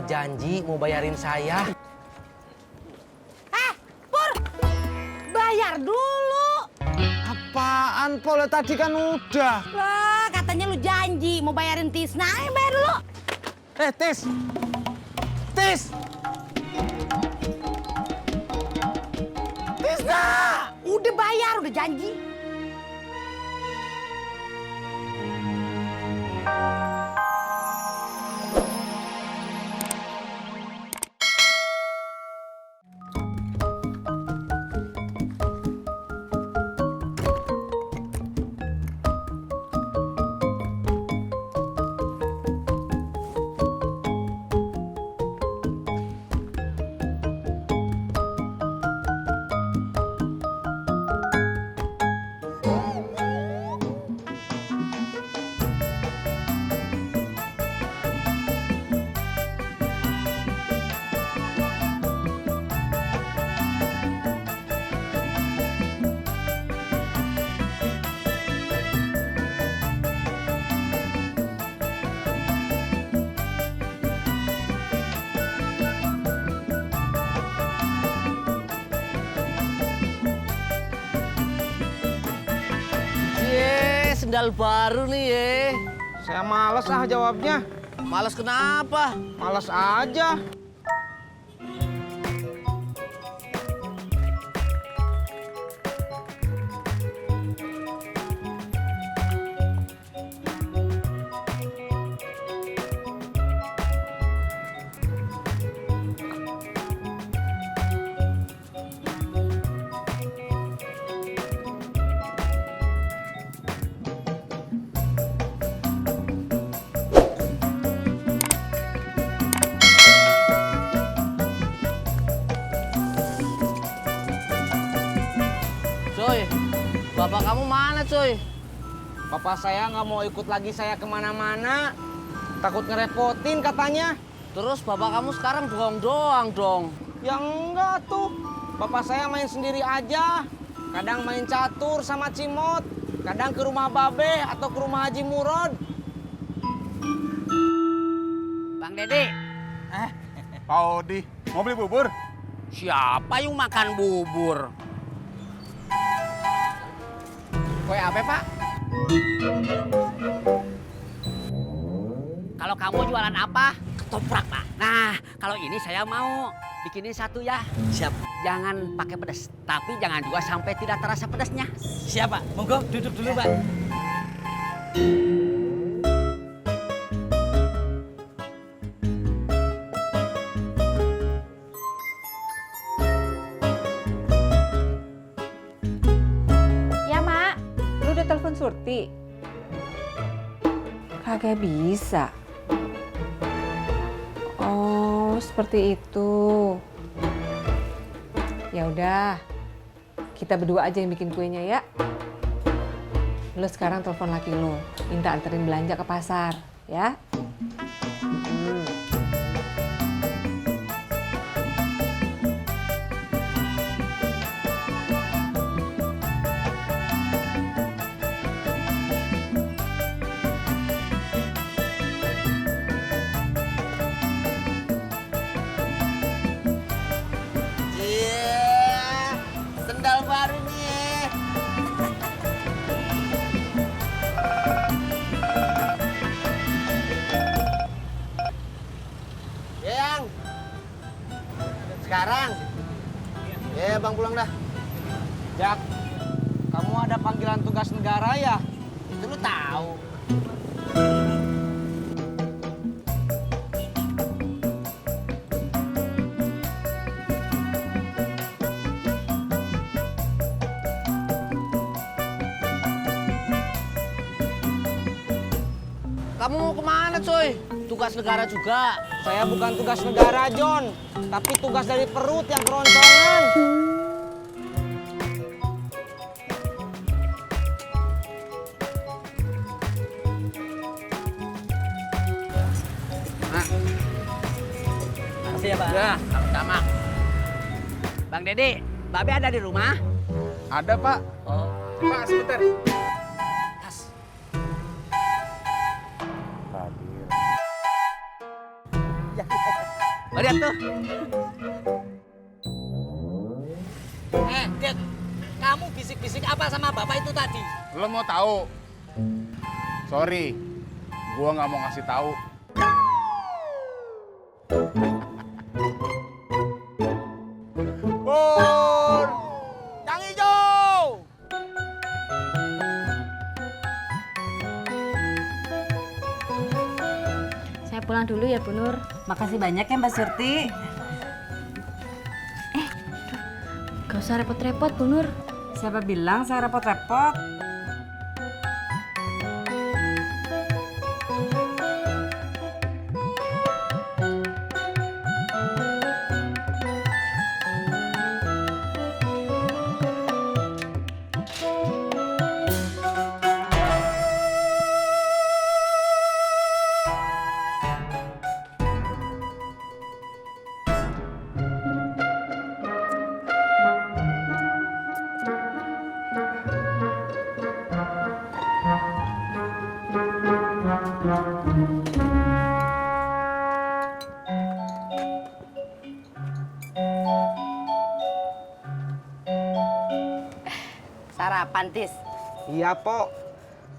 janji mau bayarin saya. Pur, bayar dulu. Apaan, Pol? Tadi kan udah. Lah, katanya lu janji mau bayarin Tisna. Ayo bayar dulu. Tis. Tis. Tisna! Udah bayar, udah janji. Sendal baru nih ya. Saya males jawabnya. Males kenapa? Males aja. Coy, bapak kamu mana coy? Papa saya nggak mau ikut lagi saya kemana-mana. Takut ngerepotin katanya. Terus bapak kamu sekarang bengong doang dong. Ya enggak tuh. Papa saya main sendiri aja. Kadang main catur sama Cimot. Kadang ke rumah Babe atau ke rumah Haji Murod. Bang Dede, Pak Odi, mau beli bubur? siapa yang makan bubur? Kue apa, Pak? Kalau kamu jualan apa? Ketoprak, Pak. Nah, kalau ini saya mau bikinin satu ya. Siap. Jangan pakai pedas, tapi jangan juga sampai tidak terasa pedasnya. Siap, Pak. Monggo duduk dulu, Pak. Ya, Mak. Lu udah telepon Surti? Kagak bisa. Oh, seperti itu. Ya udah. Kita berdua aja yang bikin kuenya ya. Lu sekarang telepon laki lu, minta anterin belanja ke pasar, ya. Iya, sendal baru nih. Yang sekarang, ya bang pulang dah. Jak, kamu ada panggilan tugas negara ya? Itu lu tahu. Kamu mau kemana coy? Tugas negara juga. Saya bukan tugas negara, John. Tapi tugas dari perut yang keroncongan. Makasih ya, Pak. Ya, sama. Bang Dede, Babe ada di rumah? Ada, Pak. Oh, Pak, sebentar. Ya, Mari atuh. Dek, kamu bisik-bisik apa sama bapak itu tadi? Lo mau tahu? Sorry, gua nggak mau ngasih tahu. Pur, yang hijau. Saya pulang dulu ya, Bu Nur. Makasih banyak ya Mbak Surti. Gak usah repot-repot, Bu Nur. Siapa bilang saya repot-repot? Sarapan, Tis. Iya, Pok.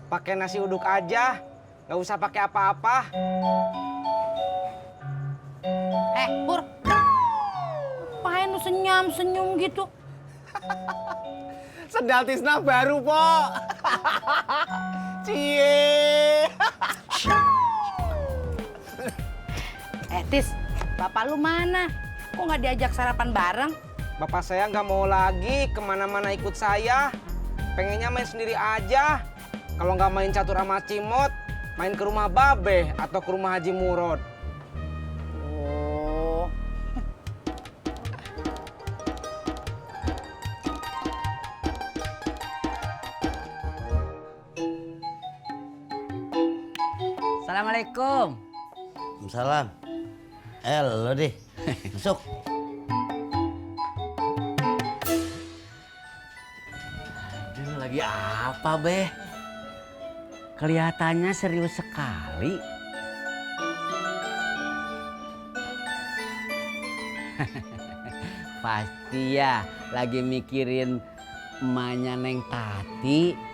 Pakai nasi uduk aja. Nggak usah pakai apa-apa. Pur. Ngapain lu senyum-senyum gitu? Sendal Tisna baru, Pok. Cie. Tis, bapak lu mana? Kok nggak diajak sarapan bareng? Bapak saya nggak mau lagi kemana-mana ikut saya. Pengennya main sendiri aja. Kalau nggak main catur sama Cimot, main ke rumah Babe atau ke rumah Haji Murod. Oh. Assalamualaikum. Salam. Lo deh. Masuk. Ini lagi apa, Beh? Kelihatannya serius sekali. Pasti ya lagi mikirin emaknya Neng Tati.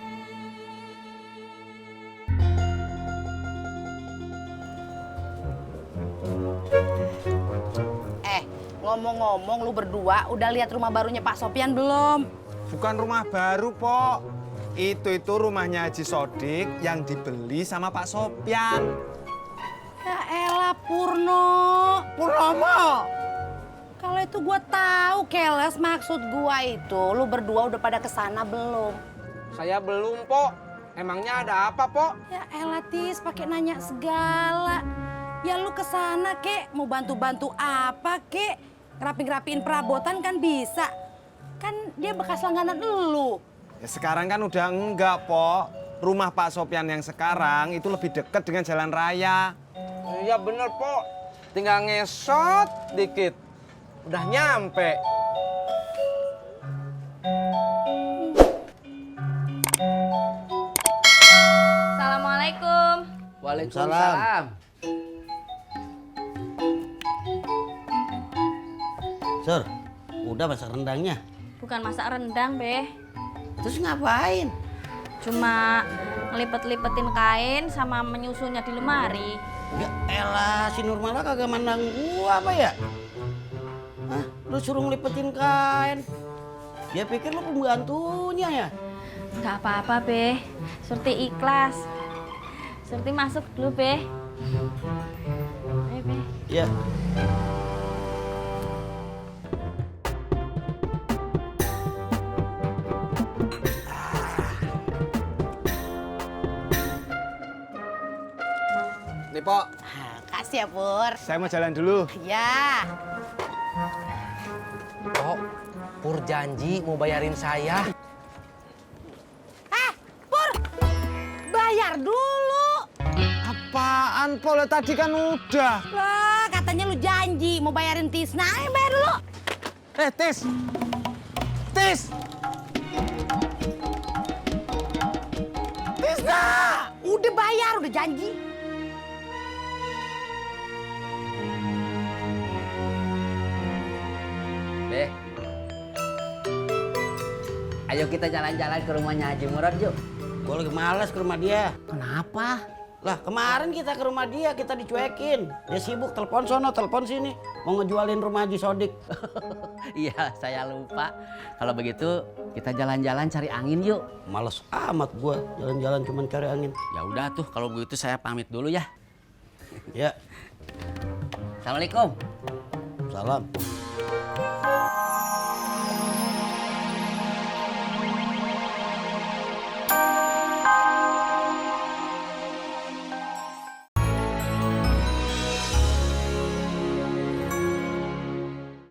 Ngomong-ngomong lu berdua udah lihat rumah barunya Pak Sopian belum? Bukan rumah baru, Pok. Itu rumahnya Haji Sodik yang dibeli sama Pak Sopyan. Ya elah Purno. Purnomo. Kalau itu gua tahu, Keles, maksud gua itu lu berdua udah pada kesana belum? Saya belum, Pok. Emangnya ada apa, Pok? Ya elah Tis, pakai nanya segala. Ya lu kesana kek, mau bantu-bantu apa kek? Ngerapin-rapiin perabotan kan bisa. Kan dia bekas langganan lu. Ya sekarang kan udah enggak, Pok. Rumah Pak Sopyan yang sekarang itu lebih dekat dengan jalan raya. Iya bener, Pok. Tinggal ngesot dikit. Udah nyampe. Assalamualaikum. Waalaikumsalam. Sur, udah masak rendangnya. Bukan masak rendang, Beh. Terus ngapain? Cuma ngelipet-lipetin kain sama menyusunnya di lemari. Ya elah, si Nurmala kagak mandang gua apa ya? Hah? Lu suruh ngelipetin kain. Dia pikir lu pembantunya ya? Nggak apa-apa, Beh. Surti ikhlas. Surti masuk dulu, Beh. Ayo, Beh. Ya. Nih, Pok. Kasih ya, Pur. Saya mau jalan dulu. Ya. Pok, Pur janji mau bayarin saya. Pur, bayar dulu. Apaan, Pok? Tadi kan udah. Lah, katanya lu janji mau bayarin Tisna. Ayo bayar dulu. Tis. Tis. Tisna! Udah bayar, udah janji. Ayo kita jalan-jalan ke rumahnya Haji Murad yuk. Gue lagi males ke rumah dia. Kenapa? Lah kemarin kita ke rumah dia, kita dicuekin. Dia sibuk, telepon sono, telepon sini. Mau ngejualin rumah Haji Sodik. Iya, saya lupa. Kalau begitu kita jalan-jalan cari angin yuk. Males amat gue, jalan-jalan cuman cari angin. Ya udah tuh, kalau begitu saya pamit dulu ya. Ya, Assalamualaikum. salam.